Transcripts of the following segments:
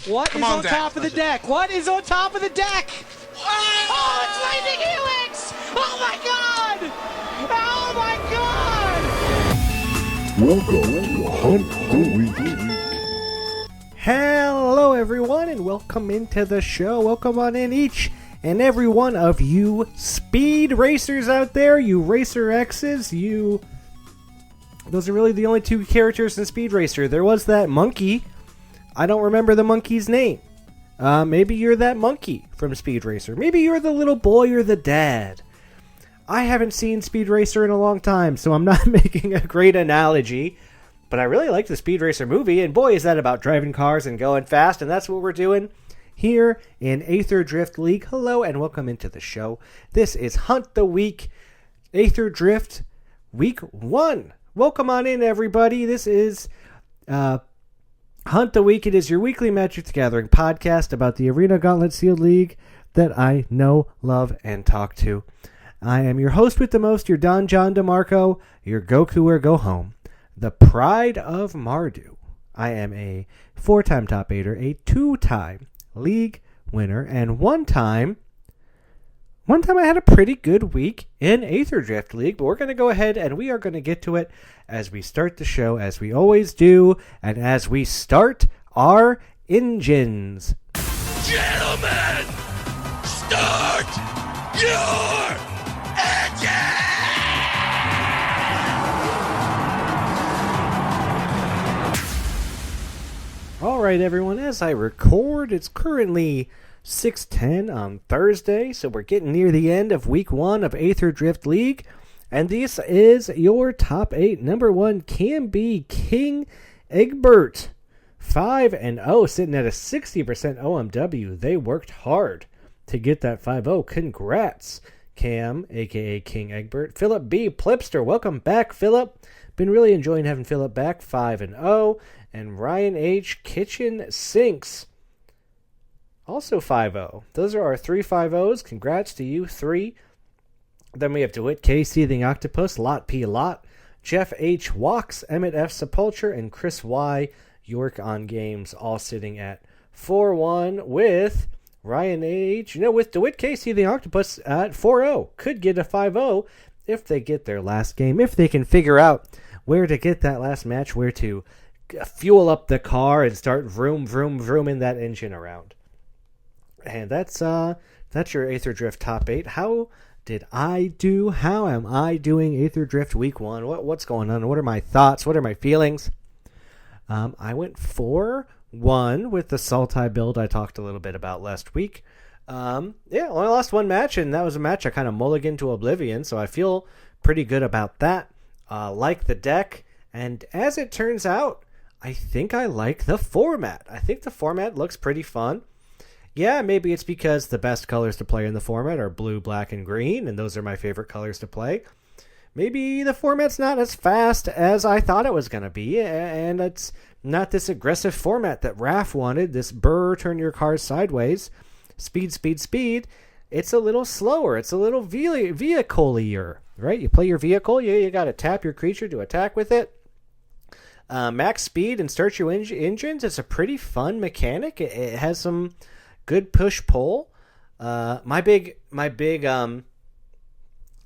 What is on top of the deck? What is on top of the deck? Oh, it's Lightning Helix! Oh my god! Oh my god! Welcome to Hunt the Week. Hello everyone and welcome into the show. Welcome on in each and every one of you speed racers out there, you Racer X's, those are really the only two characters in Speed Racer. There was that monkey. I don't remember the monkey's name. Maybe you're that monkey from Speed Racer. Maybe you're the little boy or the dad. I haven't seen Speed Racer in a long time, so I'm not making a great analogy. But I really like the Speed Racer movie, and boy, is that about driving cars and going fast, and that's what we're doing here in Aetherdrift League. Hello, and welcome into the show. This is Hunt the Week, Aetherdrift Week 1. Welcome on in, everybody. This is Hunt the Week. It is your weekly Magic the Gathering podcast about the Arena Gauntlet Sealed League that I know, love, and talk to. I am your host with the most, your Don John DeMarco, your Goku or Go Home, the Pride of Mardu. I am a 4-time top 8er, a 2-time league winner, and one time I had a pretty good week in Aetherdrift League, but we're going to go ahead and we are going to get to it as we start the show, as we always do, and as we start our engines. Gentlemen, start your engine! All right, everyone, as I record, it's currently 6:10 on Thursday, so we're getting near the end of week 1 of Aetherdrift League, and this is your top 8. Number 1 can be King Egbert, 5-0, sitting at a 60% OMW. They worked hard to get that 5-0. Congrats, Cam, aka King Egbert. Philip B. Plipster, welcome back, Philip. Been really enjoying having Philip back, 5-0. And Ryan H. Kitchen Sinks, also 5-0. Those are our 3 5-0s. Congrats to you 3. Then we have DeWitt K. Seething Octopus, Lot P. Lot, Jeff H. Walks, Emmett F. Sepulcher, and Chris Y. York on Games, all sitting at 4-1 with Ryan H. With DeWitt K. Seething Octopus at 4-0. Could get a 5-0 if they get their last game, if they can figure out where to get that last match, where to fuel up the car and start vroom, vroom, vrooming that engine around. And that's your Aetherdrift top 8. How did I do? How am I doing Aetherdrift week 1? What's going on? What are my thoughts? What are my feelings? I went 4-1 with the Sultai build I talked a little bit about last week. Only lost one match, and that was a match I kind of mulliganed to oblivion, so I feel pretty good about that. Like the deck, and as it turns out, I think I like the format. I think the format looks pretty fun. Yeah, maybe it's because the best colors to play in the format are blue, black, and green, and those are my favorite colors to play. Maybe the format's not as fast as I thought it was going to be, and it's not this aggressive format that Raph wanted, this burr, turn your cars sideways, speed, speed, speed. It's a little slower. It's a little vehicle-ier, right? You play your vehicle, you got to tap your creature to attack with it. Max speed and start your engines. It's a pretty fun mechanic. It has some good push-pull. My big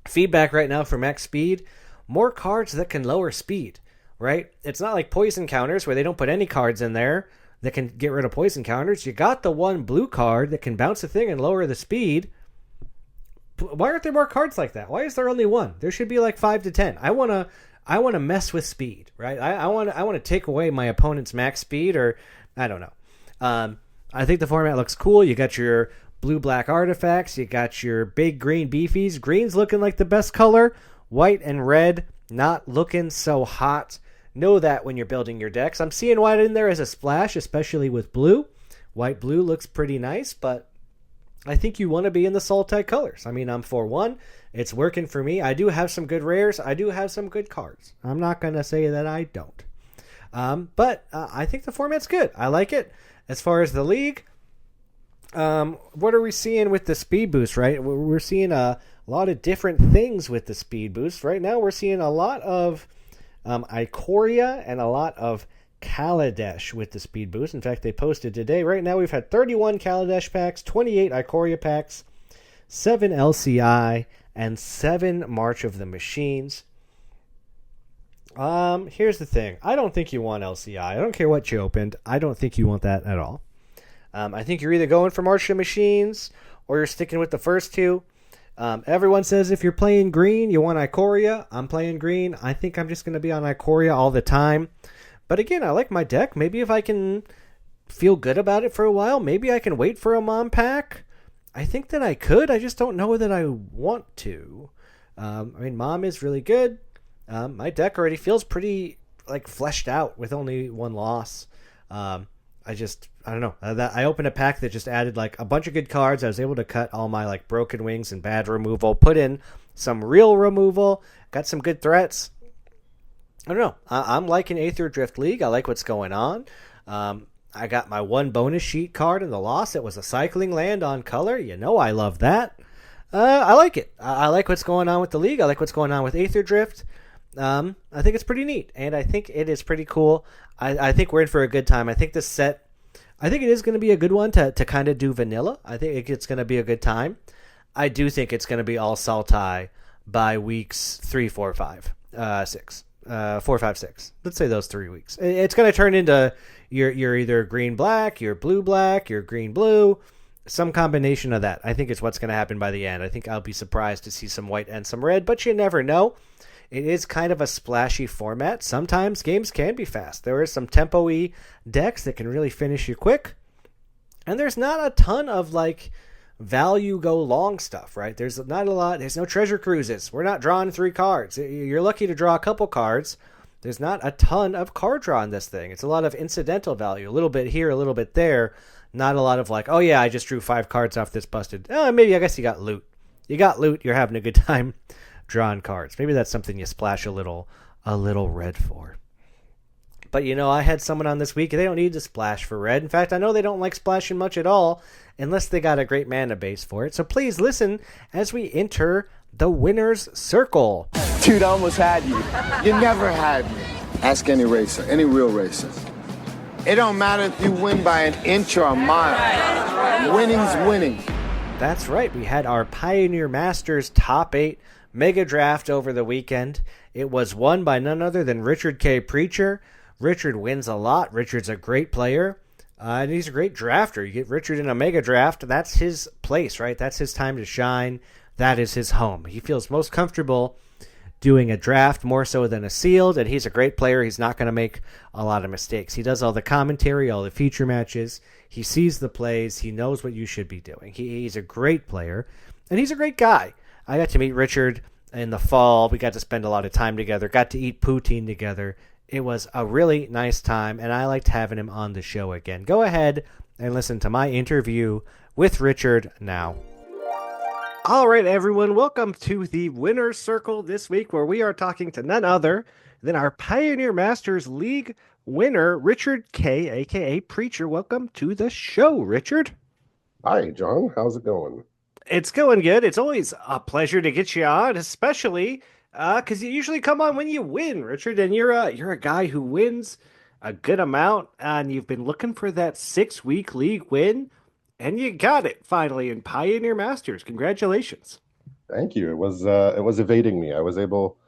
feedback right now for max speed, more cards that can lower speed, right? It's not like poison counters where they don't put any cards in there that can get rid of poison counters. You got the one blue card that can bounce a thing and lower the speed. Why aren't there more cards like that? Why is there only one? There should be like 5 to 10. I want to mess with speed, right? I want to take away my opponent's max speed, or I don't know. I think the format looks cool. You got your blue-black artifacts. You got your big green beefies. Green's looking like the best color. White and red not looking so hot. Know that when you're building your decks. I'm seeing white in there as a splash, especially with blue. White-blue looks pretty nice, but I think you want to be in the Sultai colors. I mean, I'm 4-1. It's working for me. I do have some good rares. I do have some good cards. I'm not going to say that I don't. But I think the format's good. I like it. As far as the league, what are we seeing with the speed boost, right? We're seeing a lot of different things with the speed boost. Right now we're seeing a lot of Ikoria and a lot of Kaladesh with the speed boost. In fact, they posted today. Right now, we've had 31 Kaladesh packs, 28 Ikoria packs, 7 LCI, and 7 March of the Machines. Here's the thing. I don't think you want LCI. I don't care what you opened. I don't think you want that at all. I think you're either going for March of the Machines or you're sticking with the first two. Everyone says if you're playing green, you want Ikoria. I'm playing green. I think I'm just going to be on Ikoria all the time. But again, I like my deck. Maybe if I can feel good about it for a while, maybe I can wait for a Mom pack. I think that I could. I just don't know that I want to. Mom is really good. My deck already feels pretty fleshed out with only one loss. I don't know. I opened a pack that just added a bunch of good cards. I was able to cut all my broken wings and bad removal, put in some real removal, got some good threats. I don't know. I'm liking Aetherdrift League. I like what's going on. I got my one bonus sheet card in the loss. It was a cycling land on color. I love that. I like it. I like what's going on with the league. I like what's going on with Aetherdrift. I think it's pretty neat, and I think it is pretty cool. I think we're in for a good time. I think this set, I think it is going to be a good one to kind of do vanilla. I think it's going to be a good time. I do think it's going to be all Saltai by weeks 3, 4, 5, 6. 4, 5, 6. Let's say those 3 weeks. It's going to turn into you're either green black, you're blue black, you're green blue, some combination of that. I think it's what's going to happen by the end. I think I'll be surprised to see some white and some red, but you never know. It is kind of a splashy format. Sometimes games can be fast. There are some tempo-y decks that can really finish you quick. And there's not a ton of value go long stuff, right? There's not a lot. There's no treasure cruises. We're not drawing 3 cards. You're lucky to draw a couple cards. There's not a ton of card draw in this thing. It's a lot of incidental value. A little bit here, a little bit there. Not a lot of oh yeah, I just drew 5 cards off this busted. Maybe I guess you got loot. You got loot. You're having a good time drawing cards. Maybe that's something you splash a little red for. But I had someone on this week, they don't need to splash for red. In fact, I know they don't like splashing much at all unless they got a great mana base for it. So please listen as we enter the winner's circle. Dude, I almost had you. You never had me. Ask any racer, any real racer. It don't matter if you win by an inch or a mile. Winning's winning. That's right. We had our Pioneer Masters top 8 mega draft over the weekend. It was won by none other than Richard K. Preacher. Richard wins a lot. Richard's a great player, and he's a great drafter. You get Richard in a mega draft, that's his place, right? That's his time to shine. That is his home. He feels most comfortable doing a draft more so than a sealed, and he's a great player. He's not going to make a lot of mistakes. He does all the commentary, all the feature matches. He sees the plays. He knows what you should be doing. He's a great player, and he's a great guy. I got to meet Richard in the fall. We got to spend a lot of time together, got to eat poutine together. It was a really nice time, and I liked having him on the show again. Go ahead and listen to my interview with Richard now. All right, everyone, welcome to the Winner's Circle this week, where we are talking to none other than our Pioneer Masters League winner, Richard K., a.k.a. Preacher. Welcome to the show, Richard. Hi, John. How's it going? It's going good. It's always a pleasure to get you on, especially because you usually come on when you win, Richard, and you're a guy who wins a good amount, and you've been looking for that 6-week league win, and you got it finally in Pioneer Masters. Congratulations. Thank you. It was evading me. I was able,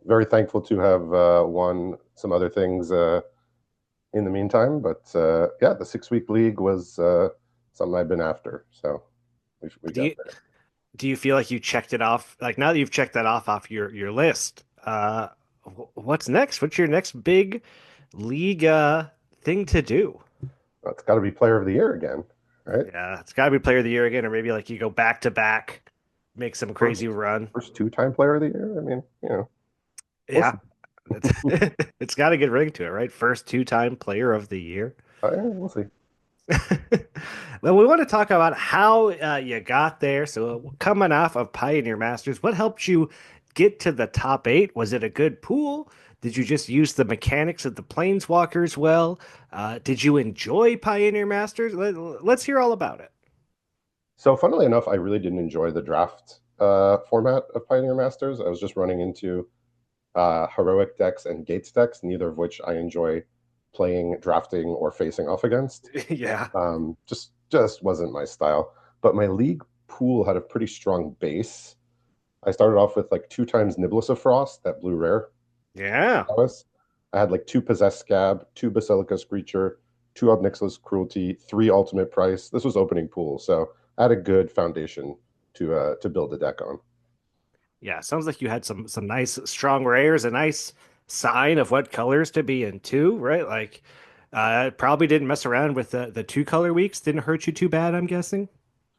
very thankful to have won some other things in the meantime, but the 6-week league was something I've been after. So we got there. Do you feel like you checked it off? Now that you've checked that off your list, what's next? What's your next big league thing to do? Well, it's got to be Player of the Year again, right? Yeah, it's got to be Player of the Year again, or maybe you go back to back, make some crazy run. First 2-time Player of the Year. I mean, Yeah, it's got a good ring to it, right? First 2-time Player of the Year. We'll see. Well, we want to talk about how you got there. So coming off of Pioneer Masters, what helped you get to the top 8? Was it a good pool? Did you just use the mechanics of the Planeswalkers well? Did you enjoy Pioneer Masters? Let's hear all about it. So funnily enough, I really didn't enjoy the draft format of Pioneer Masters. I was just running into heroic decks and gates decks, neither of which I enjoy playing, drafting, or facing off against. Yeah. Just wasn't my style. But my league pool had a pretty strong base. I started off with like 2 times Niblis of Frost, that blue rare. Yeah. Prowess. I had like 2 Possessed Scab, 2 Basilica Screecher, 2 Obnixilis Cruelty, 3 Ultimate Price. This was opening pool, so I had a good foundation to build a deck on. Yeah, sounds like you had some nice strong rares, a nice sign of what colors to be into, right? Like probably didn't mess around with the 2 color weeks. Didn't hurt you too bad, I'm guessing.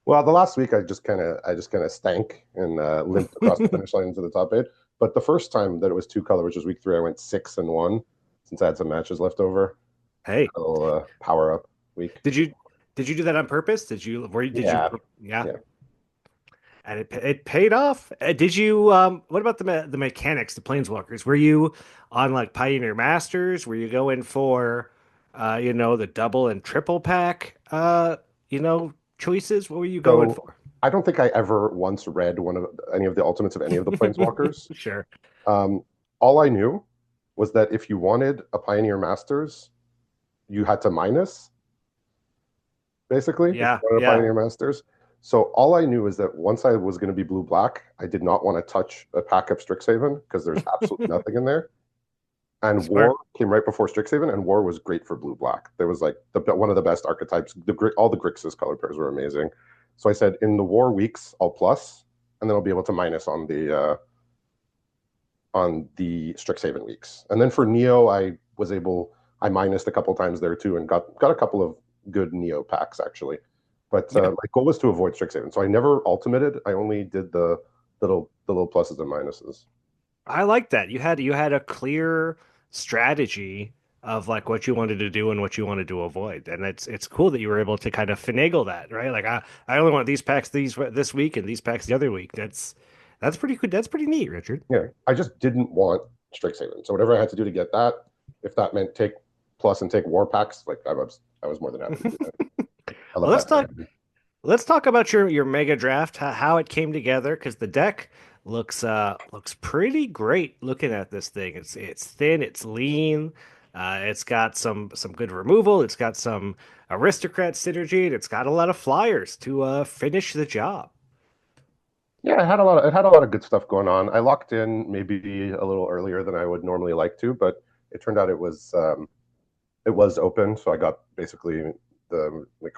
Well, the last week I just kind of stank and limped across the finish line into the top 8. But the first time that it was 2 color, which was week 3, I went 6-1 since I had some matches left over. Hey, A little power up week. did you did you do that on purpose? Did you Yeah, yeah. yeah. And it paid off. Did you what about the mechanics, the planeswalkers? Were you on like Pioneer Masters? Were you going for the double and triple pack choices? What were you going So for? I don't think I ever once read one of any of the ultimates of any of the planeswalkers. Sure. Um, all I knew was that if you wanted a Pioneer Masters, you had to minus, basically, if you Yeah, wanted a yeah. Pioneer Masters. So all I knew is that once I was going to be blue-black, I did not want to touch a pack of Strixhaven because there's absolutely nothing in there. And War Smart. came right before Strixhaven, and War was great for blue-black. There was like one of the best archetypes. All the Grixis color pairs were amazing. So I said, in the War weeks, I'll plus, and then I'll be able to minus on the Strixhaven weeks. And then for Neo, I minused a couple times there too and got a couple of good Neo packs actually. But Yeah. my goal was to avoid Strixhaven. So I never ultimated. I only did the little pluses and minuses. I like that. You had a clear strategy of like what you wanted to do and what you wanted to avoid. And it's cool that you were able to kind of finagle that, right? Like I only want these packs this week and these packs the other week. That's pretty good. That's pretty neat, Richard. Yeah. I just didn't want Strixhaven. So whatever I had to do to get that, if that meant take plus and take war packs, like I was more than happy to do that. I Well, love that strategy. let's talk about your mega draft, how it came together, because the deck looks pretty great looking at this thing. It's thin, it's lean, it's got some good removal, it's got some aristocrat synergy, and it's got a lot of flyers to finish the job. Yeah, it had a lot of good stuff going on. I locked in maybe a little earlier than I would normally like to, but it turned out it was open, so I got basically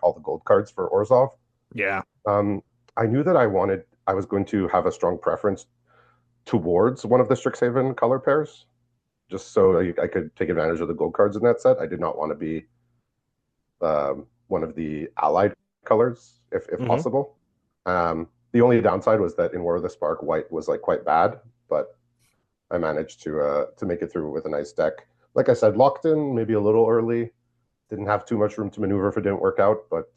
all the gold cards for Orzhov. Yeah. Um, I knew that I was going to have a strong preference towards one of the Strixhaven color pairs, just so I could take advantage of the gold cards in that set. I did not want to be one of the allied colors, if Hmm. possible. The only downside was that in War of the Spark, white was like quite bad, but I managed to make it through with a nice deck. Like I said, locked in maybe a little early. Didn't have too much room to maneuver if it didn't work out, but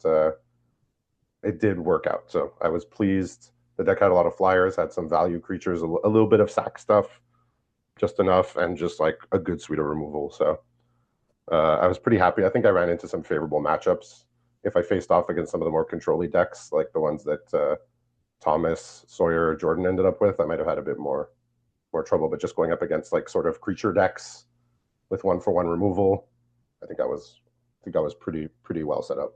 it did work out. So I was pleased. The deck had a lot of flyers, had some value creatures, a little bit of sack stuff, just enough, and just like a good suite of removal. So I was pretty happy. I think I ran into some favorable matchups. If I faced off against some of the more controlly decks, like the ones that Thomas, Sawyer, Jordan ended up with, I might have had a bit more trouble. But just going up against like sort of creature decks with 1-for-1 removal, I think I was pretty well set up.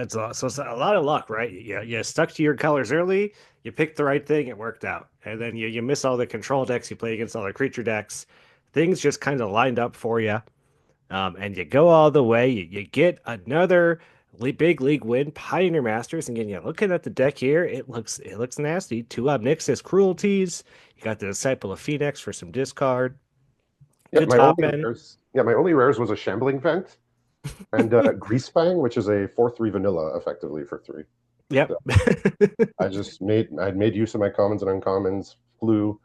So it's a lot of luck, right? You stuck to your colors early, you picked the right thing, it worked out. And then you miss all the control decks, you play against all the creature decks. Things just kind of lined up for you. And you go all the way. You get another big league win, Pioneer Masters. And again, you're looking at the deck here. It looks nasty. 2 Obnixilis Cruelties. You got the Disciple of Phoenix for some discard. Yeah, Good top end. my only rares was a Shambling Vent and Greasefang, which is a 4/3 vanilla, effectively for 3. Yep. So I'd made use of my commons and uncommons, flew.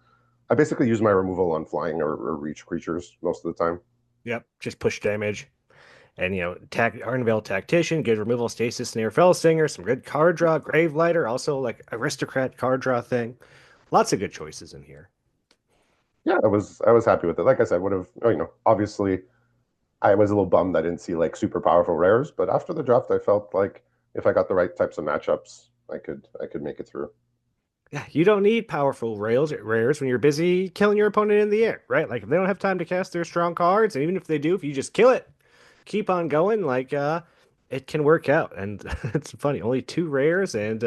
I basically use my removal on flying or reach creatures most of the time. Yep. Just push damage. And Arnvale Tactician, good removal, Stasis Snare, Fellsinger, some good card draw, Gravelighter, also like aristocrat card draw thing. Lots of good choices in here. Yeah, I was happy with it. Like I said, would have obviously I was a little bummed I didn't see like super powerful rares, but after the draft, I felt like if I got the right types of matchups, I could make it through. Yeah, you don't need powerful rares when you're busy killing your opponent in the air, right? Like if they don't have time to cast their strong cards, and even if they do, if you just kill it, keep on going, it can work out. And it's funny, only two rares, and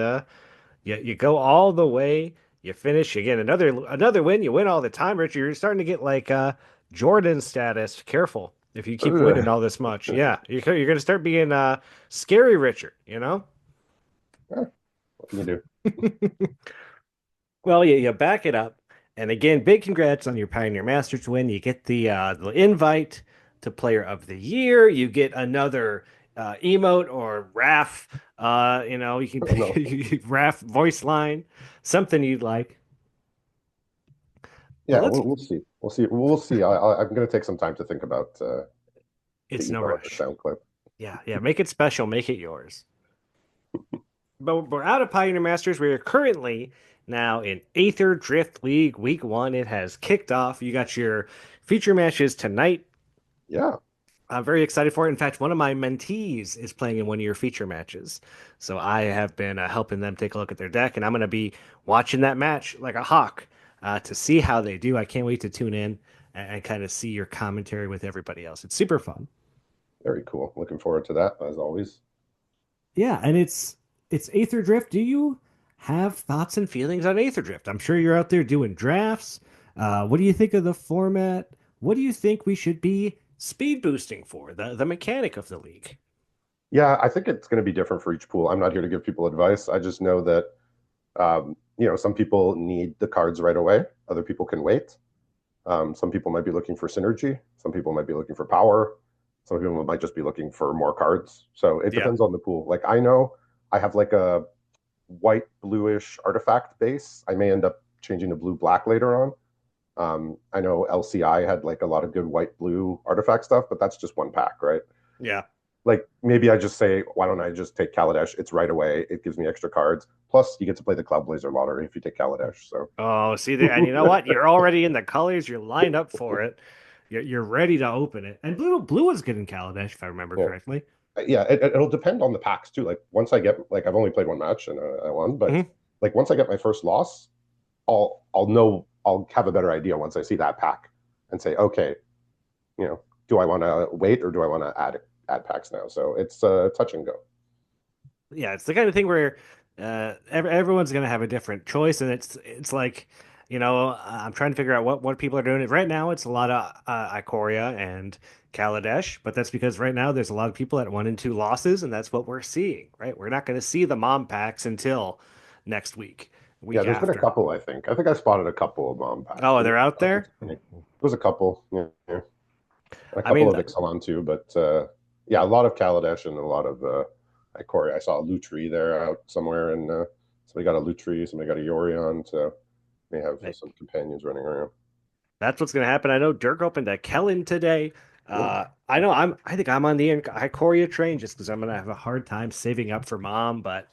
you go all the way, you finish, you get another win, you win all the time, Richard. You're starting to get Jordan status. Careful if you keep winning Ugh. all this much. Yeah, you're gonna start being scary Richard, you know? Yeah, what can you do? Well, you back it up. And again, big congrats on your Pioneer Masters win. You get the invite to Player of the Year. You get another emote or RAF. You can No. pick RAF voice line, something you'd like. But Yeah, we'll see. We'll see. We'll see. I'm going to take some time to think about the it's no emo and the rush. sound clip. Yeah, yeah. Make it special. Make it yours. But we're out of Pioneer Masters. We are currently now in Aetherdrift League Week 1. It has kicked off. You got your feature matches tonight. Yeah, I'm very excited for it. In fact, one of my mentees is playing in one of your feature matches. So I have been helping them take a look at their deck, and I'm going to be watching that match like a hawk to see how they do. I can't wait to tune in and kind of see your commentary with everybody else. It's super fun. very cool. Looking forward to that as always. Yeah, and it's Aetherdrift. Do you have thoughts and feelings on Aetherdrift? I'm sure you're out there doing drafts. What do you think of the format? What do you think we should be speed boosting for? The mechanic of the league. Yeah, I think it's going to be different for each pool. I'm not here to give people advice. I just know that some people need the cards right away. Other people can wait. Some people might be looking for synergy. Some people might be looking for power. Some people might just be looking for more cards. So it Yeah. depends on the pool. Like I know I have like a white bluish artifact base. I may end up changing to blue black later on. I know LCI had like a lot of good white blue artifact stuff, but that's just one pack, right? Yeah. Like maybe I just say, why don't I just take Kaladesh? It's right away. It gives me extra cards. Plus, you get to play the Cloud Blazer lottery if you take Kaladesh. So Oh, see there, and you know what? You're already in the colors. You're lined up for it. You're ready to open it. And blue is good in Kaladesh, if I remember yeah, correctly. yeah, it'll depend on the packs too. Like once I get like I've only played one match and I won, but Hmm. like once I get my first loss, I'll know I'll have a better idea once I see that pack and say, okay, do I want to wait or do I want to add packs now? So it's touch and go. Yeah, it's the kind of thing where everyone's gonna have a different choice, and it's like, I'm trying to figure out what people are doing. Right now, it's a lot of Ikoria and Kaladesh, but that's because right now there's a lot of people at 1 and 2 losses, and that's what we're seeing. Right, we're not going to see the mom packs until next week, Yeah, week there's been a after. couple. I think I spotted a couple of mom packs. Oh, Maybe they're out there. there's a couple. Yeah, yeah. A I couple mean, of Ixalan too, but yeah, a lot of Kaladesh and a lot of Ikoria. I saw a Lutri there out somewhere, and somebody got a Lutri, somebody got a Yorion, so may have some companions running around. that's what's going to happen. I know Dirk opened a Kellen today. Yep. I know I think I'm on the Ikoria train just because I'm going to have a hard time saving up for mom. But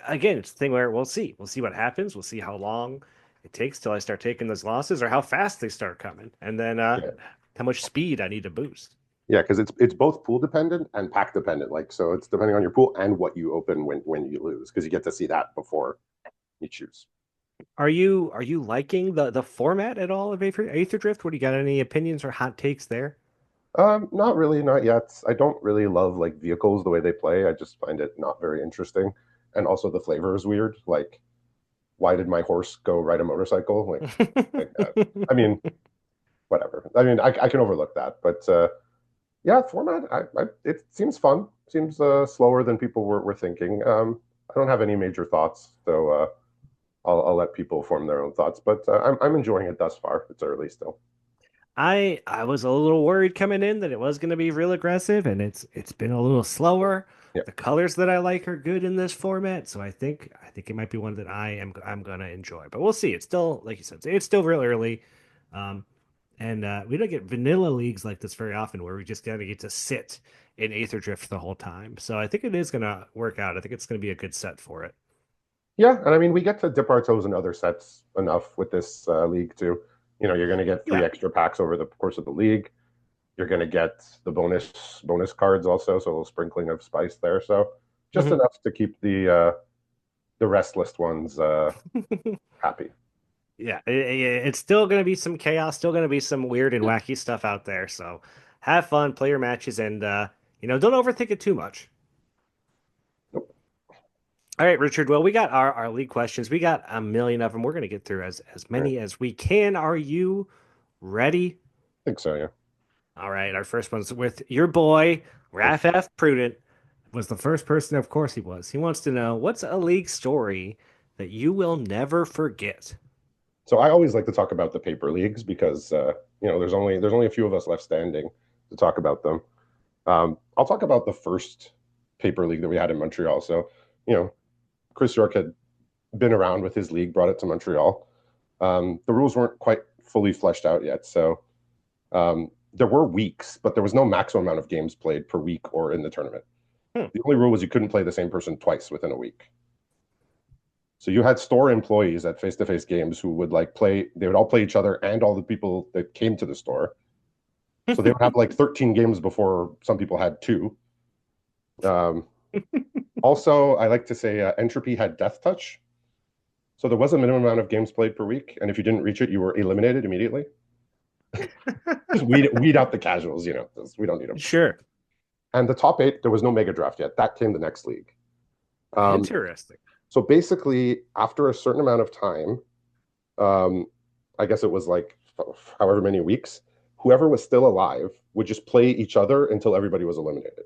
again, it's the thing where we'll see. We'll see what happens. We'll see how long it takes till I start taking those losses or how fast they start coming. And then Yeah, how much speed I need to boost. yeah, because it's both pool dependent and pack dependent. Like so, it's depending on your pool and what you open when you lose, because you get to see that before you choose. Are you liking the format at all of Aetherdrift? What do you got? Any opinions or hot takes there? Not really, not yet. I don't really love like vehicles the way they play. I just find it not very interesting. And also the flavor is weird. Like, why did my horse go ride a motorcycle? Like that. I mean, whatever. I mean, I can overlook that. But yeah, format, it seems fun. Seems slower than people were thinking. I don't have any major thoughts, so I'll let people form their own thoughts. But I'm enjoying it thus far. It's early still. I was a little worried coming in that it was going to be real aggressive, and it's been a little slower. Yeah. The colors that I like are good in this format, so I think it might be one that I'm gonna enjoy. But we'll see. It's still, like you said, it's still real early, um, and we don't get vanilla leagues like this very often, where we just gotta get to sit in Aetherdrift the whole time. So I think it is gonna work out. I think it's gonna be a good set for it. Yeah, and I mean, we get to dip our toes in other sets enough with this league too. You're going to get three Yeah. extra packs over the course of the league. You're going to get the bonus cards also, so a little sprinkling of spice there. So just Mhm. enough to keep the restless ones happy. Yeah, it's still going to be some chaos, still going to be some weird and wacky stuff out there. So have fun, play your matches, and Don't overthink it too much. Nope. All right, Richard. Well, we got our league questions. We got a million of them. We're going to get through as All right. many as we can. Are you ready? I think so, yeah. All right. Our first one's with your boy, Raph F. Prudent. Was the first person, of course he was. He wants to know what's a league story that you will never forget? So I always like to talk about the paper leagues because there's only a few of us left standing to talk about them. I'll talk about the first paper league that we had in Montreal. So, Chris York had been around with his league, brought it to Montreal. The rules weren't quite fully fleshed out yet, so there were weeks, but there was no maximum amount of games played per week or in the tournament. The only rule was you couldn't play the same person twice within a week. So you had store employees at face-to-face games who would play. They would all play each other and all the people that came to the store. So they would have 13 games before some people had two. Um, Also, I like to say Entropy had Death Touch. So there was a minimum amount of games played per week, and if you didn't reach it, you were eliminated immediately. Just weed out the casuals, 'cause we don't need them. Sure. And the top eight, there was no mega draft yet. That came the next league. Interesting. So basically, after a certain amount of time, um, I guess it was however many weeks, whoever was still alive would just play each other until everybody was eliminated.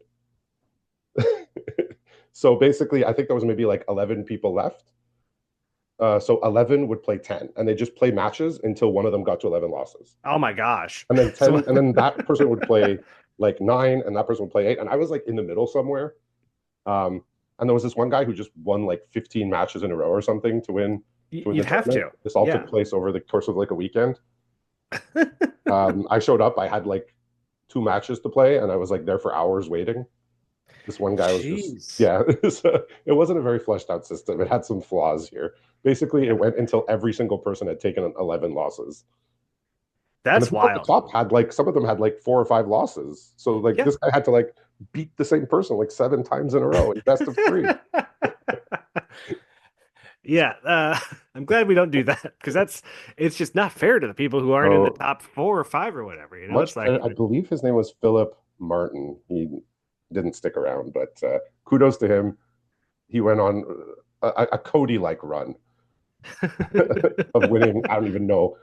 So basically, I think there was maybe 11 people left. So 11 would play 10, and they just play matches until one of them got to 11 losses. Oh my gosh. And then 10, and then that person would play 9, and that person would play 8. And I was in the middle somewhere. And there was this one guy who just won 15 matches in a row or something to win. You'd have to. This all Yeah. took place over the course of a weekend. I showed up. I had 2 matches to play, and I was there for hours waiting. This one guy was just, Jeez. yeah, it wasn't a very fleshed out system. It had some flaws here. Basically, it went until every single person had taken 11 losses. And That's the people at the wild. top had some of them had 4 or 5 losses. So Yeah. this guy had to beat the same person 7 times in a row in best of 3. Yeah, I'm glad we don't do that because it's just not fair to the people who aren't in the So top 4 or 5 or whatever. much, It's like, I believe his name was Philip Martin. He didn't stick around, but kudos to him. He went on a Cody-like run of winning. I don't even know,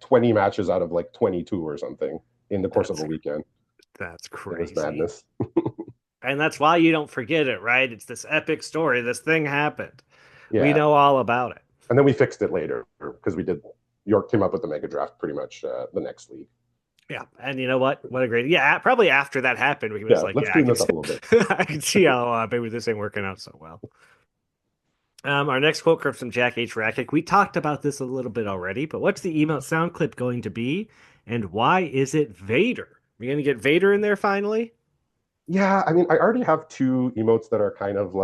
20 matches out of 22 or something in the course of a weekend. that's It was crazy. madness. And that's why you don't forget it, right? It's this epic story. This thing happened. Yeah. We know all about it. And then we fixed it later because York came up with the mega draft pretty much the next league. Yeah, and you know what? What a great probably after that happened, we was Let's clean this up a little bit. I can see how maybe this ain't working out so well. Our next quote comes from Jack H. Rakic. We talked about this a little bit already, but what's the email sound clip going to be, and why is it Vader? Are you going to get Vader in there finally? Yeah, I mean, I already have 2 emotes that are kind of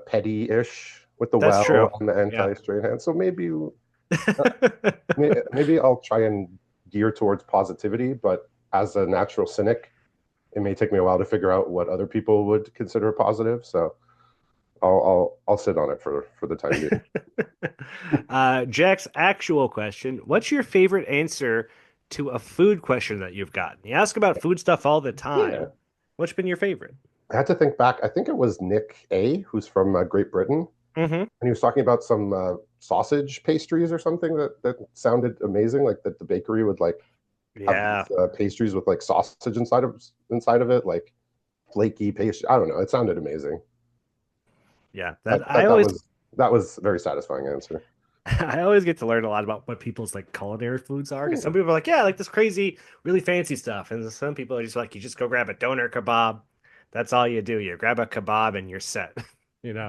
petty-ish with the That's true. and the anti-straight hand. So maybe maybe I'll try and gear towards positivity, but as a natural cynic, it may take me a while to figure out what other people would consider positive. So I'll sit on it for the time being. Jack's actual question: what's your favorite answer to a food question that you've gotten? You ask about food stuff all the time. Yeah. What's been your favorite? I had to think back. I think it was Nick A, who's from Great Britain, Mm-hmm. and he was talking about some sausage pastries or something that sounded amazing. That the bakery would Yeah. have these, pastries with sausage inside of it, flaky pastry. I don't know. It sounded amazing. Yeah. That was a very satisfying answer. I always get to learn a lot about what people's culinary foods are. Because some people are like, yeah, I like this crazy, really fancy stuff. And some people are just like, you just go grab a doner kebab. That's all you do. You grab a kebab and you're set.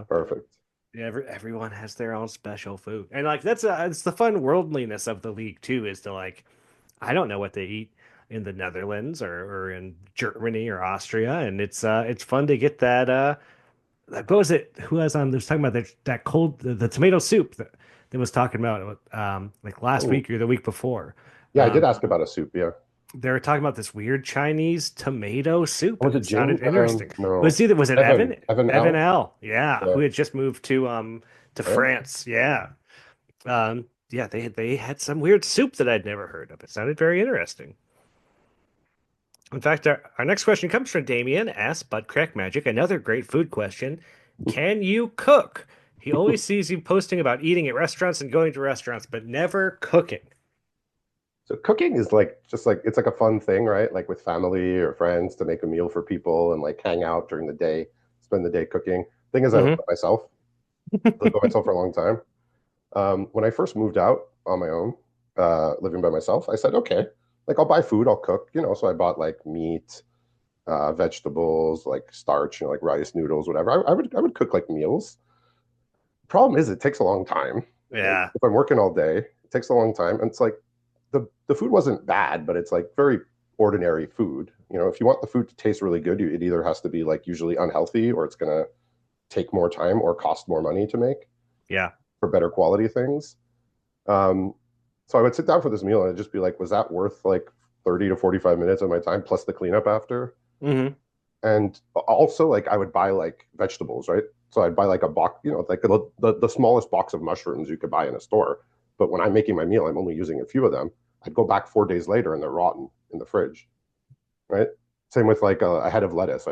Perfect. Yeah, everyone has their own special food. And it's the fun worldliness of the league too, is to I don't know what they eat in the Netherlands or in Germany or Austria. And it's fun to get that what was it? Who was on? They was talking about that cold the tomato soup that was talking about last week or the week before. Yeah, I did ask about a soup. Yeah, they were talking about this weird Chinese tomato soup. Was it sounded Jim? interesting. No. Was it Evan? Evan L. Yeah, who had just moved to France. Yeah. Yeah, they had some weird soup that I'd never heard of. It sounded very interesting. In fact, our next question comes from Damien, asked Butt Crack Magic, another great food question. Can you cook? He always sees you posting about eating at restaurants and going to restaurants, but never cooking. So cooking is like just like it's like a fun thing, right? Like with family or friends to make a meal for people and like hang out during the day, spend the day cooking. Thing is, I live Hmm. by myself. I lived by myself for a long time. When I first moved out on my own, living by myself, I said, okay, like I'll buy food, I'll cook, So I bought like meat, vegetables, like starch, like rice, noodles, whatever. I would cook like meals. Problem is, it takes a long time. Like Yeah. if I'm working all day, it takes a long time, and it's like the food wasn't bad, but it's like very ordinary food. If you want the food to taste really good, it either has to be like usually unhealthy, or it's gonna take more time or cost more money to make Yeah. for better quality things. Um, so I would sit down for this meal and I'd just be like, was that worth like 30 to 45 minutes of my time plus the cleanup after? Hmm. And also, like, I would buy like vegetables, right? So I'd buy like a box, like the smallest box of mushrooms you could buy in a store. But when I'm making my meal, I'm only using a few of them. I'd go back 4 days later and they're rotten in the fridge, right? Same with like a head of lettuce.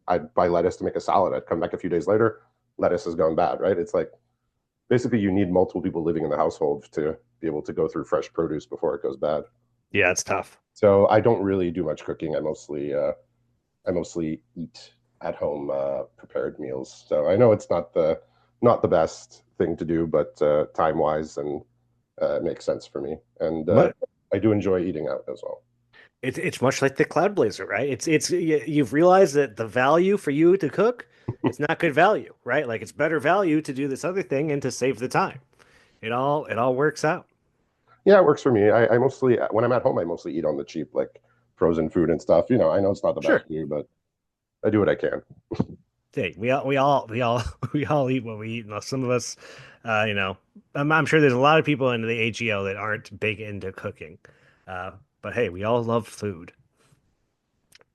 I'd buy lettuce to make a salad. I'd come back a few days later, lettuce has gone bad, right? It's like basically you need multiple people living in the household to be able to go through fresh produce before it goes bad. Yeah, it's tough. So I don't really do much cooking. I mostly eat at home prepared meals. So I know it's not the best thing to do, but time wise and it makes sense for me. And But I do enjoy eating out as well. it's much like the Cloud Blazer, right? You've realized that the value for you to cook, it's not good value, right? Like it's better value to do this other thing and to save the time. It all works out. Yeah, it works for me. I mostly when I'm at home, I mostly eat on the cheap, like frozen food and stuff. I know it's not the best Sure. food, but I do what I can. Hey, we all eat what we eat. Now, some of us, I'm sure there's a lot of people in the AGO that aren't big into cooking. Uh, but hey, we all love food.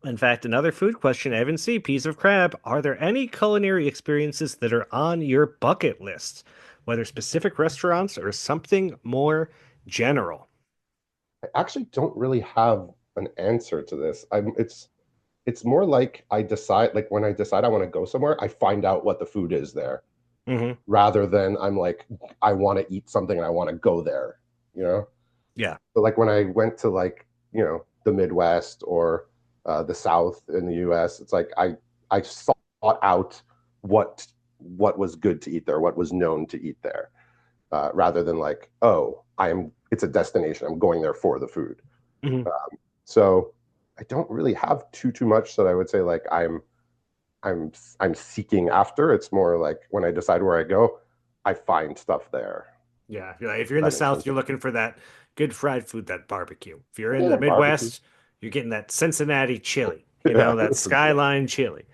In fact, another food question, Evan C. Piece of crab. Are there any culinary experiences that are on your bucket list, whether specific restaurants or something more general? I actually don't really have an answer to this. It's more like I decide like when I decide I want to go somewhere, I find out what the food is there Hmm. rather than I'm like I want to eat something and I want to go there, you know? Yeah. But like when I went to like, the Midwest or the South in the US, it's like I sought out what what was good to eat there, what was known to eat there, rather than like, oh, it's a destination. I'm going there for the food. Hmm. So I don't really have too much that I would say like I'm I'm seeking after. It's more like when I decide where I go, I find stuff there. Yeah. If you're in the That makes South, sense. you're looking for that good fried food, that barbecue. If you're in Yeah, the barbecue. Midwest, you're getting that Cincinnati chili, Yeah, that for sure. skyline chili.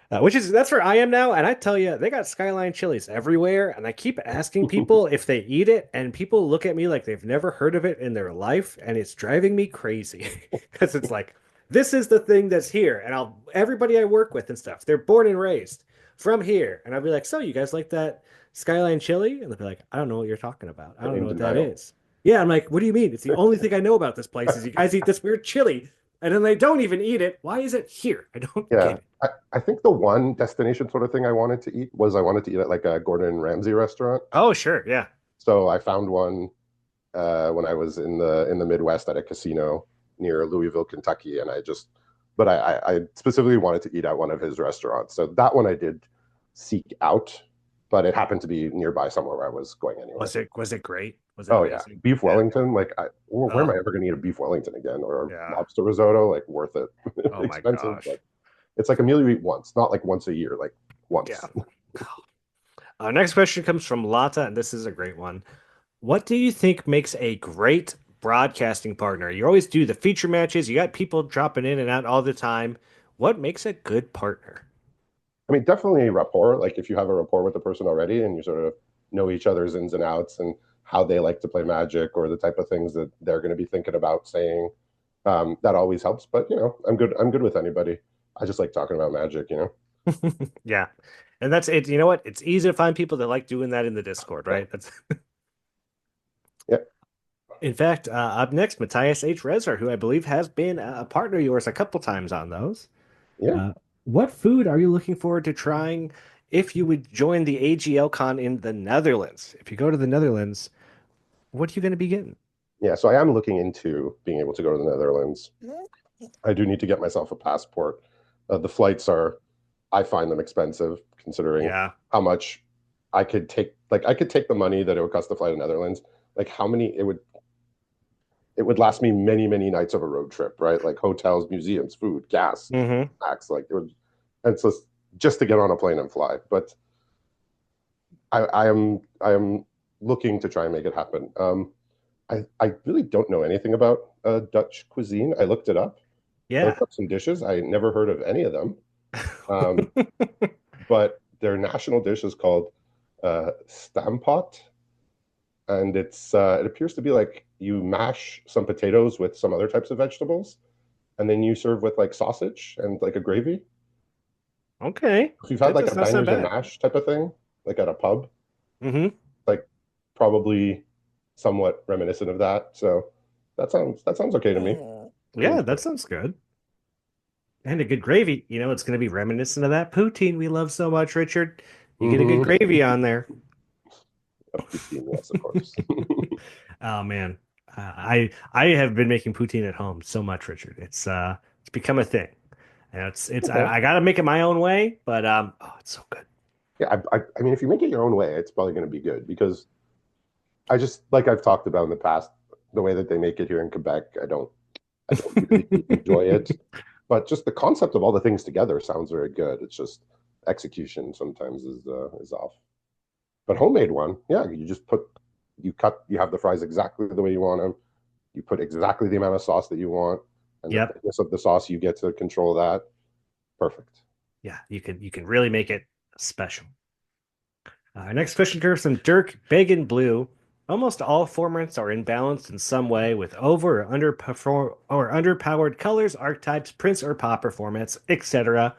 That's where I am now, and I tell you, they got Skyline chilies everywhere, and I keep asking people if they eat it, and people look at me like they've never heard of it in their life, and it's driving me crazy because it's like this is the thing that's here, and everybody I work with and stuff, they're born and raised from here, and I'll be like, so you guys like that Skyline chili? And they'll be like, I don't know what you're talking about. I don't know In what that denial. is. Yeah, I'm like, what do you mean? It's the only thing I know about this place is you guys eat this weird chili, and then they don't even eat it. Why is it here? I don't Yeah. get it. I think the one destination sort of thing I wanted to eat was I wanted to eat at like a Gordon Ramsay restaurant. Oh, sure, yeah. So I found one when I was in the Midwest at a casino near Louisville, Kentucky, and but I specifically wanted to eat at one of his restaurants. So that one I did seek out, but it happened to be nearby somewhere where I was going anyway. Was it great? Was it Oh yeah, amazing? beef Yeah. Wellington. Like, where am I Oh, ever going to eat a beef Wellington again, or yeah. lobster risotto? Like, worth it. Oh my Expensive, gosh. but it's like a meal you eat once, not like once a year, like Yeah. once. Our next question comes from Lata, and this is a great one. What do you think makes a great broadcasting partner? You always do the feature matches. You got people dropping in and out all the time. What makes a good partner? I mean, definitely rapport. Like if you have a rapport with the person already and you sort of know each other's ins and outs and how they like to play Magic or the type of things that they're going to be thinking about saying, that always helps. But I'm good. I'm good with anybody. I just like talking about Magic. Yeah. And that's it. You know what? It's easy to find people that like doing that in the Discord, Yeah. right? That's Yeah. In fact, up next, Matthias H. Rezer, who I believe has been a partner of yours a couple times on those. Yeah. What food are you looking forward to trying if you would join the AGL Con in the Netherlands? If you go to the Netherlands, what are you going to be getting? Yeah, so I am looking into being able to go to the Netherlands. I do need to get myself a passport. The flights are, I find them expensive considering Yeah. how much I could take. Like I could take the money that it would cost to fly to the Netherlands. Like how many it would last me many, many nights of a road trip, right? Like hotels, museums, food, gas, Hmm. snacks. Like it would, and so just to get on a plane and fly. But I am looking to try and make it happen. I really don't know anything about Dutch cuisine. I looked it up. I Yeah. looked up some dishes. I never heard of any of them. Um, but their national dish is called stampot, and it appears to be like you mash some potatoes with some other types of vegetables, and then you serve with like sausage and like a gravy. Okay. If you've had That like a does not sound diners and bad. mash type of thing, like at a pub, Hmm. like probably somewhat reminiscent of that. So that sounds okay to me. I'm Yeah, into that it. sounds good. And a good gravy. You know, it's going to be reminiscent of that poutine we love so much, Richard. You get a good Mm-hmm. gravy on there. A poutine, yes, of course. Oh man, I have been making poutine at home so much, Richard. It's become a thing, and it's Okay. I got to make it my own way, but oh, it's so good. Yeah, I mean, if you make it your own way, it's probably going to be good because I just like I've talked about in the past, the way that they make it here in Quebec, I don't really enjoy it. But just the concept of all the things together sounds very good. It's just execution sometimes is off. But homemade one, yeah, you have the fries exactly the way you want them. You put exactly the amount of sauce that you want, and the Yep, thickness of the sauce you get to control that. Perfect. yeah, you can really make it special. Next question comes from Dirk Bacon Blue. Almost all formats are imbalanced in some way with over or underpowered colors, archetypes, prints, or popper formats, etc.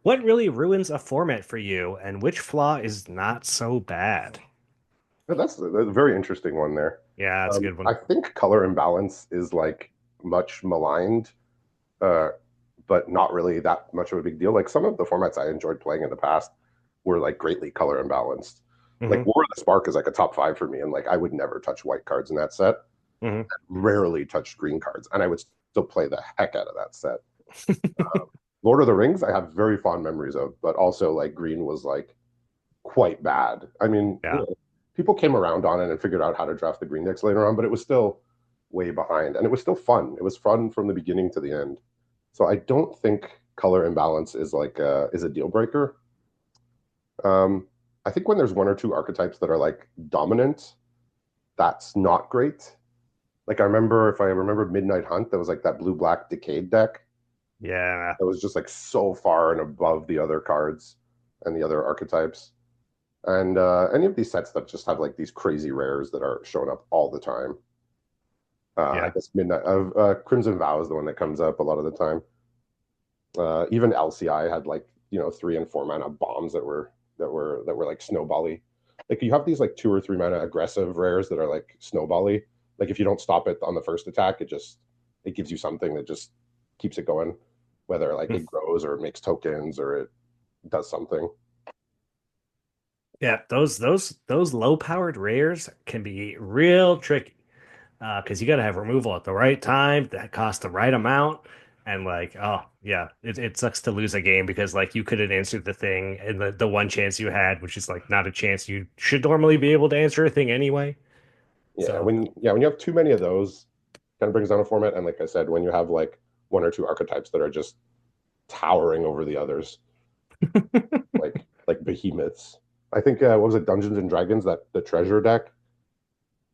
What really ruins a format for you, and which flaw is not so bad? But that's a very interesting one there. Yeah, that's a good one. I think color imbalance is like much maligned, uh, but not really that much of a big deal. Like some of the formats I enjoyed playing in the past were like greatly color imbalanced. Like Hmm. War of the Spark is like a top five for me, and like I would never touch white cards in that set. Hmm. Rarely touched green cards, and I would still play the heck out of that set. Lord of the Rings, I have very fond memories of, but also like green was like quite bad. I mean, Yeah. people came around on it and figured out how to draft the green decks later on, but it was still way behind, and it was still fun. It was fun from the beginning to the end. So I don't think color imbalance is a deal breaker. Um, I think when there's one or two archetypes that are like dominant, that's not great. Like I remember, if I remember Midnight Hunt, that was like that blue black Decayed deck Yeah. that was just like so far and above the other cards and the other archetypes. And any of these sets that just have like these crazy rares that are showing up all the time. I Yeah. guess Midnight Crimson Vow is the one that comes up a lot of the time. Even LCI had like 3 and 4 mana bombs that were like snowbally. Like you have these like 2 or 3 mana aggressive rares that are like snowbally. Like if you don't stop it on the first attack, it gives you something that just keeps it going, whether like it grows or it makes tokens or it does something. Yeah, those low powered rares can be real tricky because you got to have removal at the right time that costs the right amount, and like oh yeah, it sucks to lose a game because like you couldn't answer the thing and the one chance you had, which is like not a chance you should normally be able to answer a thing anyway. Yeah, So when you have too many of those, kind of brings down a format. And like I said, when you have like one or two archetypes that are just towering over the others, like behemoths. I think what was it, Dungeons and Dragons, that the treasure deck?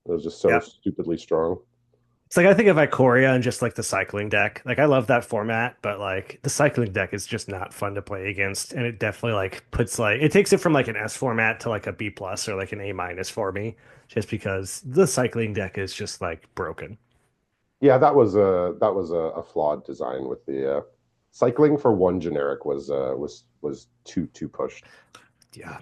It was just so yeah, stupidly strong. it's like I think of Ikoria and just like the cycling deck. Like I love that format, but like the cycling deck is just not fun to play against, and it definitely like puts like it takes it from like an S format to like a B plus or like an A minus for me, just because the cycling deck is just like broken. Yeah, that was a flawed design with the cycling for one generic was too pushed. Yeah.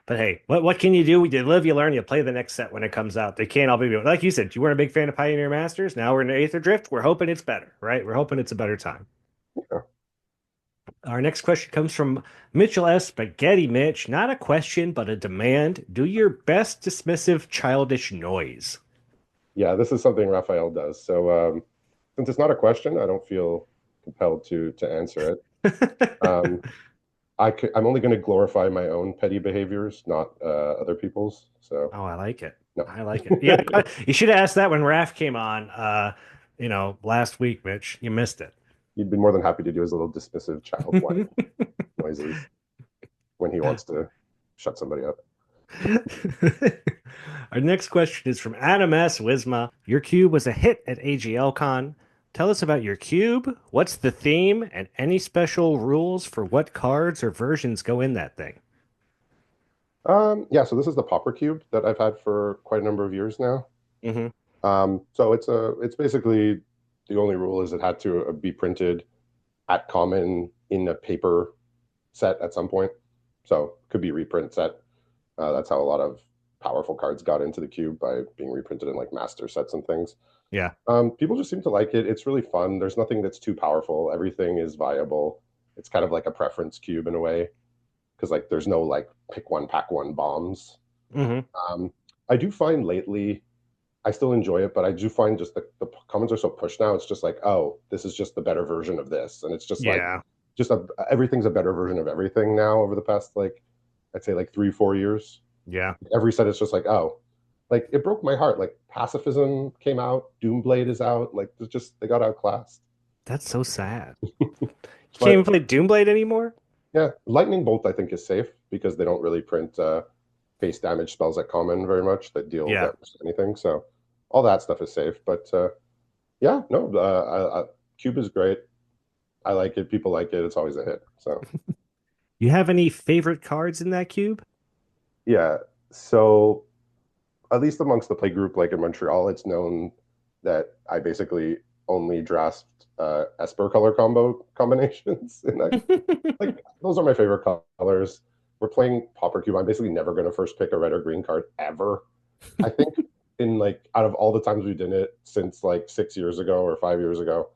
But hey, what can you do? You live, you learn, you play the next set when it comes out. They can't all be like you said. You weren't a big fan of Pioneer Masters. Now we're in Aetherdrift. We're hoping it's better, right? We're hoping it's a better time. Yeah. Our next question comes from Mitchell S. Spaghetti Mitch. Not a question, but a demand. Do your best dismissive, childish noise. Yeah, this is something Raphael does. So since it's not a question, I don't feel compelled to answer it. Um, I'm only going to glorify my own petty behaviors, not other people's. So Oh, I like it. no. I like it. Yeah, you should have asked that when Raph came on, last week, Mitch. You missed it. He'd be more than happy to do his little dismissive child whine noises when he wants to shut somebody up. Our next question is from Adam S. Wisma. Your cube was a hit at AGLCon. Tell us about your cube. What's the theme, and any special rules for what cards or versions go in that thing? Yeah, so this is the Popper Cube that I've had for quite a number of years now. Hmm. So it's basically the only rule is it had to be printed at common in a paper set at some point. So could be reprint set. That's how a lot of powerful cards got into the cube by being reprinted in like master sets and things. Yeah. People just seem to like it. It's really fun. There's nothing that's too powerful. Everything is viable. It's kind of like a preference cube in a way, because like there's no like pick one, pack one bombs. Hmm. I do find lately, I still enjoy it, but I do find just the comments are so pushed now. It's just like, oh, this is just the better version of this, and it's just like Yeah. everything's a better version of everything now over the past like I'd say like 3 4 years. Yeah. Every set is just like, oh, like it broke my heart. Like Pacifism came out, Doomblade is out. Like it's just they got outclassed. That's so sad. You can't even But play Doomblade anymore? yeah, Lightning Bolt I think is safe because they don't really print face damage spells at common very much that deal Yeah. damage to anything. So all that stuff is safe. But yeah, no, Cube is great. I like it. People like it. It's always a hit. So You have any favorite cards in that cube? yeah, so at least amongst the play group, like in Montreal, it's known that I basically only draft Esper color combinations. And like those are my favorite colors. We're playing Pauper Cube. I'm basically never going to first pick a red or green card ever. I think in like out of all the times we did it since like 6 years ago or 5 years ago,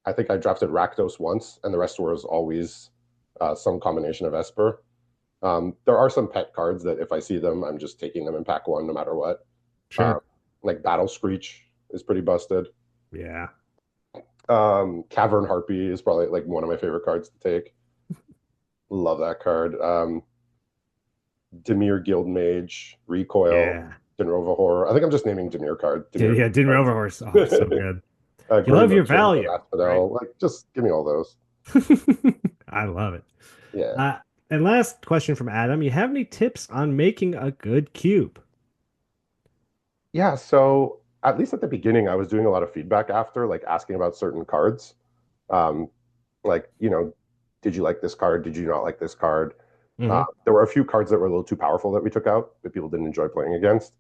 I think I drafted Rakdos once, and the rest was always some combination of Esper. There are some pet cards that if I see them, I'm just taking them in pack one no matter what. Sure. Like Battle Screech is pretty busted. Yeah. Cavern Harpy is probably like one of my favorite cards to take. Love that card. Dimir Guildmage, Recoil, Yeah. Dinrova Horror. I think I'm just naming Dimir card. Yeah, Din Roverhorse. Oh, so good. You love your value. Right? Like, just give me all those. I love it. Yeah. And last question from Adam. You have any tips on making a good cube? Yeah, so at least at the beginning, I was doing a lot of feedback after, like asking about certain cards. Um, like, did you like this card? Did you not like this card? Mhm. There were a few cards that were a little too powerful that we took out that people didn't enjoy playing against.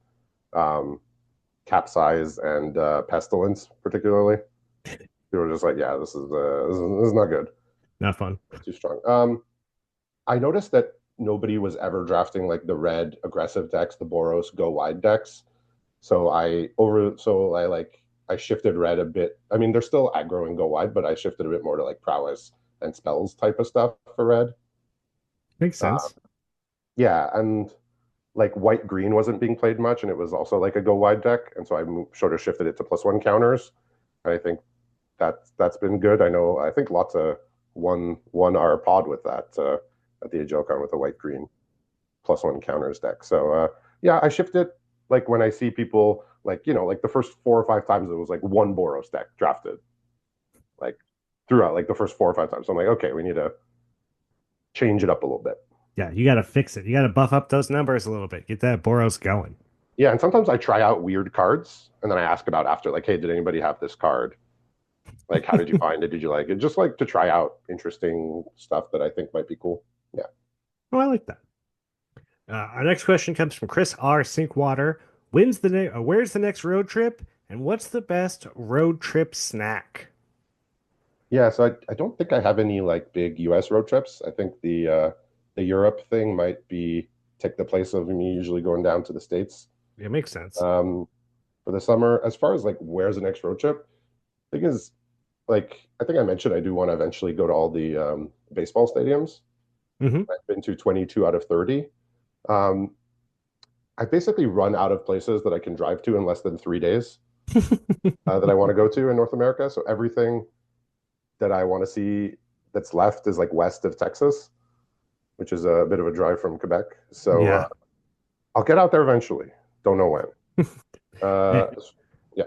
Capsize and Pestilence, particularly. People were just like, yeah, this is not good. Not fun. Too strong. I noticed that nobody was ever drafting like the red aggressive decks, the Boros go wide decks. So I shifted red a bit. I mean, they're still aggro and go wide, but I shifted a bit more to like prowess and spells type of stuff for red. Makes sense. Yeah, and like white green wasn't being played much, and it was also like a go wide deck, and so I sort of shifted it to +1 counters. And I think that's been good. I think lots of won our pod with that at the AGLCon with a white green +1 counters deck. So yeah, I shift it like when I see people like like the first 4 or 5 times it was like one Boros deck drafted, like throughout like the first 4 or 5 times. So I'm like, okay, we need to change it up a little bit. Yeah, you got to fix it. You got to buff up those numbers a little bit. Get that Boros going. Yeah, and sometimes I try out weird cards and then I ask about after, like, hey, did anybody have this card? Like, how did you find it? Did you like it? Just like to try out interesting stuff that I think might be cool. Yeah. Oh, I like that. Our next question comes from Chris R. Sinkwater. Where's the next road trip, and what's the best road trip snack? Yeah, so I don't think I have any like big US road trips. I think the Europe thing might be take the place of me usually going down to the States. It makes sense. For the summer. As far as like where's the next road trip, thing is, like I think I mentioned, I do want to eventually go to all the baseball stadiums. Hmm. I've been to 22 out of 30. Um, I've basically run out of places that I can drive to in less than 3 days that I want to go to in North America. So everything that I want to see that's left is like west of Texas, which is a bit of a drive from Quebec. So Yeah. I'll get out there eventually. Don't know when. Uh, yeah,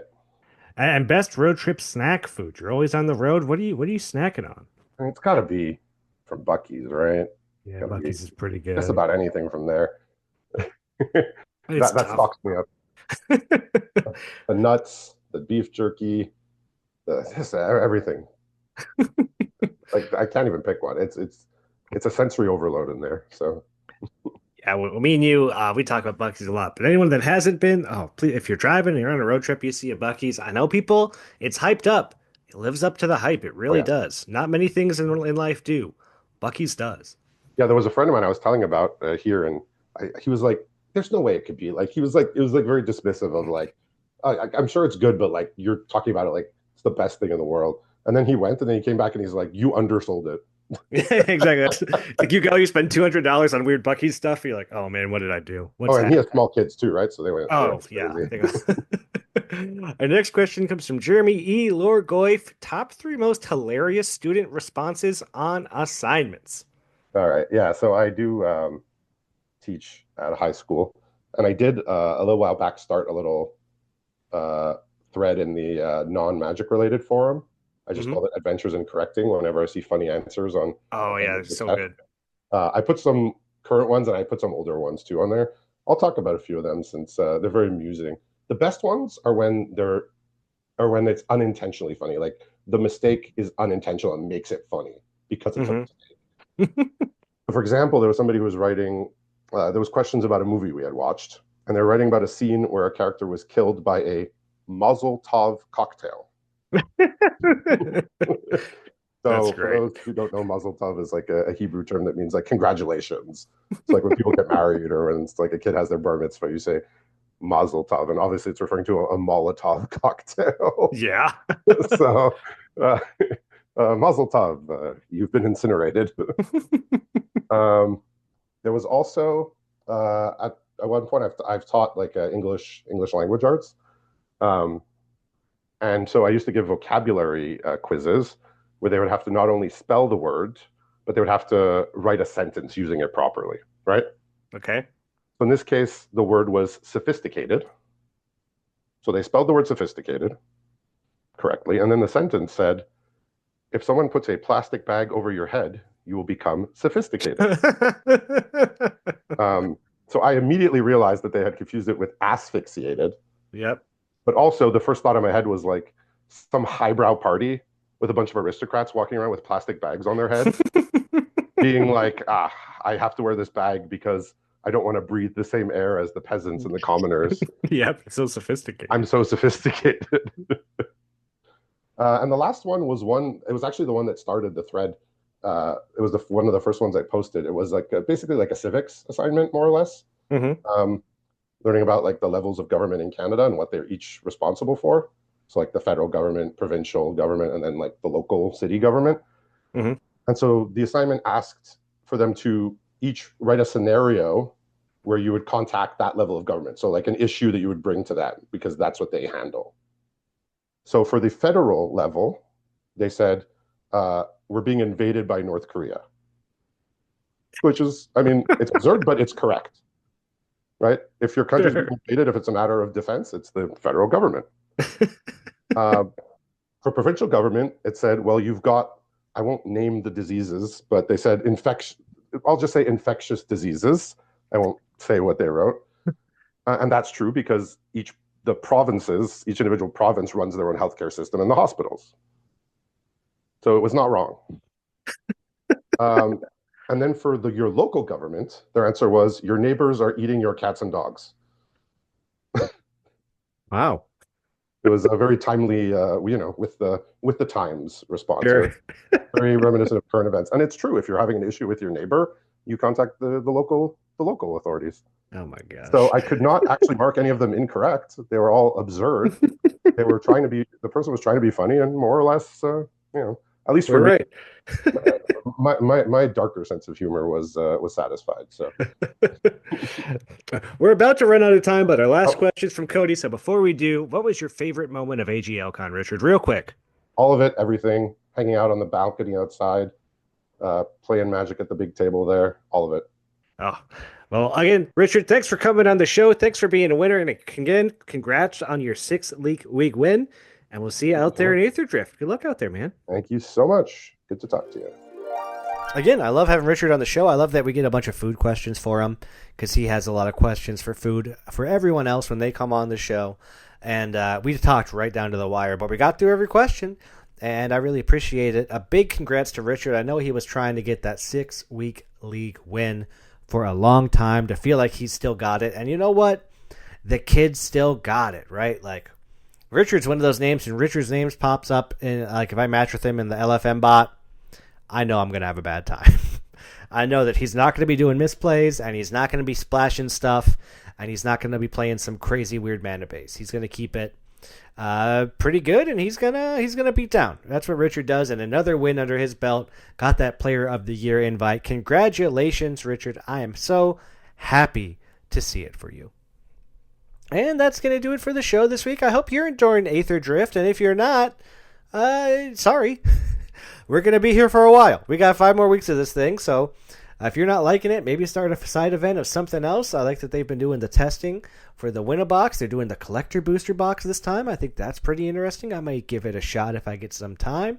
And best road trip snack food. You're always on the road. What are you snacking on? I mean, it's got to be from Bucky's, right? Yeah, Got to be Bucky's is pretty just good. about anything from there. It's That tough. stocks me up. The nuts, the beef jerky, just everything. Like I can't even pick one. It's a sensory overload in there. So Yeah, well, me and you, we talk about Bucky's a lot. But anyone that hasn't been, oh, please, if you're driving and you're on a road trip, you see a Bucky's. I know people, it's hyped up. It lives up to the hype. It oh really yeah, does. Not many things in life do. Bucky's does. yeah. There was a friend of mine I was telling about here, and he was like, "There's no way it could be." Like he was like, it was like very dismissive of like, I'm sure it's good, but like you're talking about it like it's the best thing in the world. And then he went, and then he came back, and he's like, "You undersold it." Exactly. It's like you go, you spend $200 on weird Bucky's stuff. You're like, oh man, what did I do? Oh, What's and he has happening? small kids too, right? So they Oh went yeah. crazy. Our next question comes from Jeremy E. Lorgoif. Top three most hilarious student responses on assignments. All right, yeah. So I do teach at a high school, and I did a little while back start a little uh, thread in the non-magic related forum. I just Hmm. call it Adventures in Correcting whenever I see funny answers Oh on yeah, it's the so test. good. I put some current ones and I put some older ones too on there. I'll talk about a few of them since they're very amusing. The best ones are when it's unintentionally funny. Like the mistake is unintentional and makes it funny because it's a Hmm. mistake. For example, there was somebody who was writing. There was questions about a movie we had watched, and they were writing about a scene where a character was killed by a Mazel Tov cocktail. That's So, for great. those who don't know, Mazel Tov is like a Hebrew term that means like congratulations. It's like when people get married or when it's like a kid has their bar mitzvah, you say Mazel Tov, and obviously it's referring to a Molotov cocktail. Yeah. So, uh, Mazel Tov, you've been incinerated. um, there was also at one point I've taught like English language arts, um, and so I used to give vocabulary quizzes where they would have to not only spell the word, but they would have to write a sentence using it properly, right? Okay. So in this case, the word was sophisticated. So they spelled the word sophisticated correctly, and then the sentence said, "If someone puts a plastic bag over your head, you will become sophisticated." Um, so I immediately realized that they had confused it with asphyxiated. Yep. But also, the first thought in my head was like some highbrow party with a bunch of aristocrats walking around with plastic bags on their head, being like, I have to wear this bag because I don't want to breathe the same air as the peasants and the commoners. Yep. So sophisticated. I'm so sophisticated. And the last one was it was actually the one that started the thread. It was one of the first ones I posted. It was like basically like a civics assignment, more or less. Hmm. Um, Learning about like the levels of government in Canada and what they're each responsible for. So like the federal government, provincial government, and then like the local city government. Hmm. And so the assignment asked for them to each write a scenario where you would contact that level of government. So like an issue that you would bring to that because that's what they handle. So for the federal level, they said, we're being invaded by North Korea, which is, I mean, it's absurd, but it's correct, right? If your country's being Sure. invaded, if it's a matter of defense, it's the federal government. Uh, for provincial government, it said, well, you've got, I won't name the diseases, but they said I'll just say infectious diseases. I won't say what they wrote. And that's true because each individual province runs their own healthcare system and the hospitals. So it was not wrong. Um, and then for your local government, their answer was your neighbors are eating your cats and dogs. Wow. It was a very timely, with the times response, right? Sure. Very reminiscent of current events. And it's true. If you're having an issue with your neighbor, you contact the local the local authorities. Oh my gosh. So I could not actually mark any of them incorrect. They were all absurd. They were trying to be, the person was trying to be funny and more or less, at least for We're me, right. my darker sense of humor was satisfied. So We're about to run out of time, but our last question is from Cody. So before we do, what was your favorite moment of AGL Con, Richard? Real quick. all of it, everything, hanging out on the balcony outside, playing Magic at the big table there, all of it. Oh, well, again, Richard, thanks for coming on the show. Thanks for being a winner. And again, congrats on your 6th week win. And we'll see you out there in Aetherdrift. Good luck out there, man. Thank you so much. Good to talk to you. Again, I love having Richard on the show. I love that we get a bunch of food questions for him because he has a lot of questions for food for everyone else when they come on the show. And we talked right down to the wire, but we got through every question, and I really appreciate it. A big congrats to Richard. I know he was trying to get that 6-week league win for a long time to feel like he's still got it. And you know what? The kid still got it, right? Like, Richard's one of those names, and Richard's names pops up in, like, if I match with him in the LFM bot, I know I'm going to have a bad time. I know that he's not going to be doing misplays, and he's not going to be splashing stuff, and he's not going to be playing some crazy weird mana base. He's going to keep it pretty good, and he's gonna beat down. That's what Richard does, and another win under his belt. Got that Player of the Year invite. Congratulations, Richard. I am so happy to see it for you. And that's going to do it for the show this week. I hope you're enjoying Aetherdrift, and if you're not, sorry. We're going to be here for a while. We got 5 more weeks of this thing, so if you're not liking it, maybe start a side event of something else. I like that they've been doing the testing for the Win-A-Box. They're doing the Collector Booster Box this time. I think that's pretty interesting. I might give it a shot if I get some time.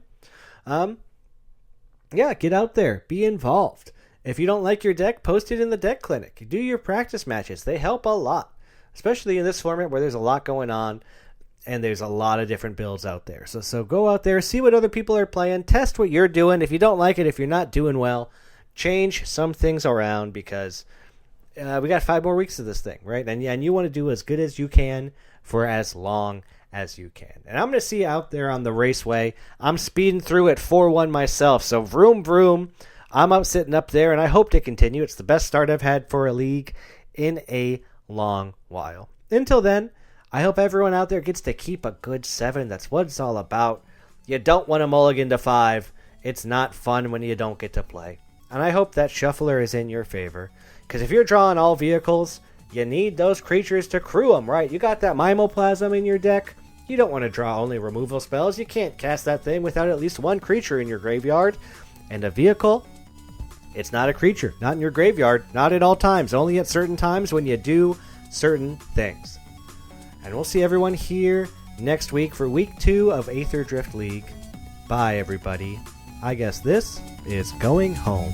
Yeah, get out there. Be involved. If you don't like your deck, post it in the deck clinic. Do your practice matches. They help a lot. Especially in this format where there's a lot going on and there's a lot of different builds out there. So go out there, see what other people are playing, test what you're doing. If you don't like it, if you're not doing well, change some things around because we got 5 more weeks of this thing, right? And you want to do as good as you can for as long as you can. And I'm going to see you out there on the raceway. I'm speeding through at 4-1 myself. So vroom, vroom. I'm up sitting up there, and I hope to continue. It's the best start I've had for a league in a long while. Until then, I hope everyone out there gets to keep a good 7. That's what it's all about. You don't want to mulligan to 5. It's not fun when you don't get to play. And I hope that shuffler is in your favor. Because if you're drawing all vehicles, you need those creatures to crew them, right? You got that Mimoplasm in your deck. You don't want to draw only removal spells. You can't cast that thing without at least 1 creature in your graveyard. And a vehicle, it's not a creature. Not in your graveyard. Not at all times. Only at certain times when you do certain things. And we'll see everyone here next week for week 2 of Aetherdrift League. Bye, everybody. I guess this is going home.